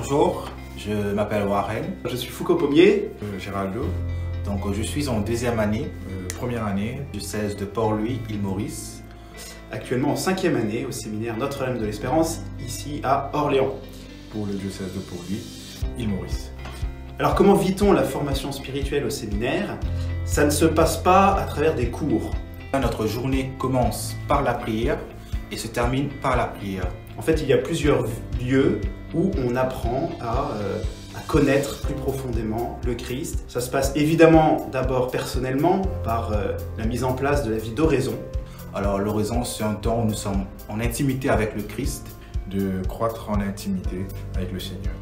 Bonjour, je m'appelle Warren. Je suis Foucault Pommier. Géraldo. Donc je suis en deuxième année, Première année. du diocèse de Port-Louis, Île-Maurice. Actuellement en 5e année au séminaire Notre-Dame de l'Espérance, ici à Orléans. Pour le diocèse de Port-Louis, Île-Maurice. Alors comment vit-on la formation spirituelle au séminaire? Ça ne se passe pas à travers des cours. Notre journée commence par la prière et se termine par la prière. En fait, il y a plusieurs lieux où on apprend à connaître plus profondément le Christ. Ça se passe évidemment d'abord personnellement par la mise en place de la vie d'oraison. Alors l'oraison, c'est un temps où nous sommes en intimité avec le Christ. De croître en intimité avec le Seigneur.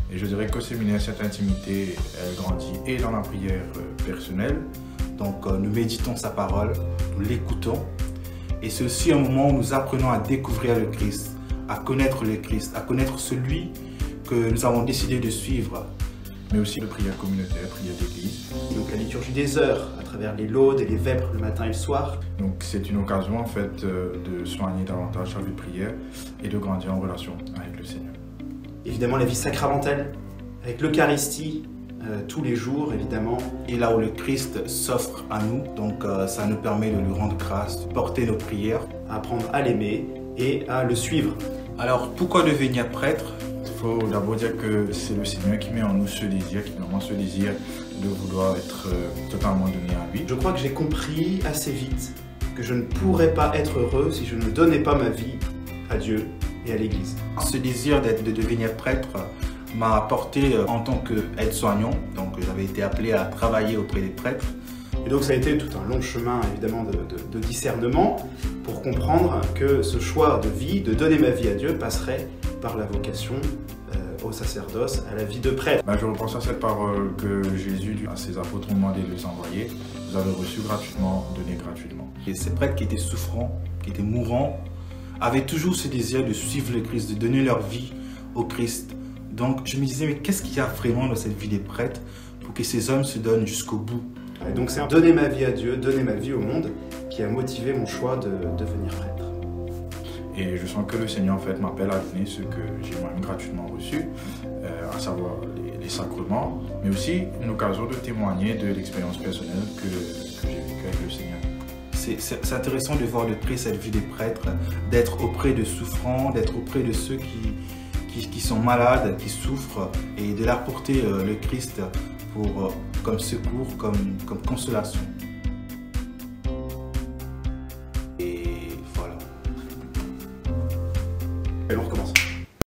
Et je dirais qu'au séminaire, cette intimité, elle grandit et dans la prière personnelle. Donc nous méditons sa parole, nous l'écoutons. Et c'est aussi un moment où nous apprenons à découvrir le Christ, à connaître le Christ, à connaître celui que nous avons décidé de suivre. Mais aussi de prière communautaire, prière d'église. Donc la liturgie des heures, à travers les laudes et les vêpres le matin et le soir. Donc c'est une occasion en fait de soigner davantage sa vie de prière et de grandir en relation avec le Seigneur. Évidemment la vie sacramentelle, avec l'Eucharistie, tous les jours évidemment. Et là où le Christ s'offre à nous, donc ça nous permet de lui rendre grâce, de porter nos prières. À apprendre à l'aimer et à le suivre. Alors pourquoi devenir prêtre? Il faut d'abord dire que c'est le Seigneur qui met en nous ce désir, qui met en moi ce désir de vouloir être totalement donné à lui. Je crois que j'ai compris assez vite que je ne pourrais pas être heureux si je ne donnais pas ma vie à Dieu et à l'Église. Ce désir de devenir prêtre m'a apporté en tant qu'aide-soignant, donc j'avais été appelé à travailler auprès des prêtres. Et donc ça a été tout un long chemin évidemment de discernement pour comprendre que ce choix de vie, de donner ma vie à Dieu, passerait par la vocation au sacerdoce, à la vie de prêtre. Je repense à cette parole que Jésus dit à ses apôtres, ont demandé de les envoyer. Vous avez reçu gratuitement, donné gratuitement. Et ces prêtres qui étaient souffrants, qui étaient mourants, avaient toujours ce désir de suivre le Christ, de donner leur vie au Christ. Donc je me disais, mais qu'est-ce qu'il y a vraiment dans cette vie des prêtres pour que ces hommes se donnent jusqu'au bout? Et donc c'est donner ma vie à Dieu, donner ma vie au monde qui a motivé mon choix de devenir prêtre. Et je sens que le Seigneur en fait m'appelle à donner ce que j'ai moi-même gratuitement reçu, à savoir les sacrements, mais aussi une occasion de témoigner de l'expérience personnelle que j'ai vécue avec le Seigneur. C'est intéressant de voir de près cette vie des prêtres, d'être auprès de souffrants, d'être auprès de ceux qui sont malades, qui souffrent, et de leur porter le Christ comme secours, comme consolation. Et voilà. Et on recommence.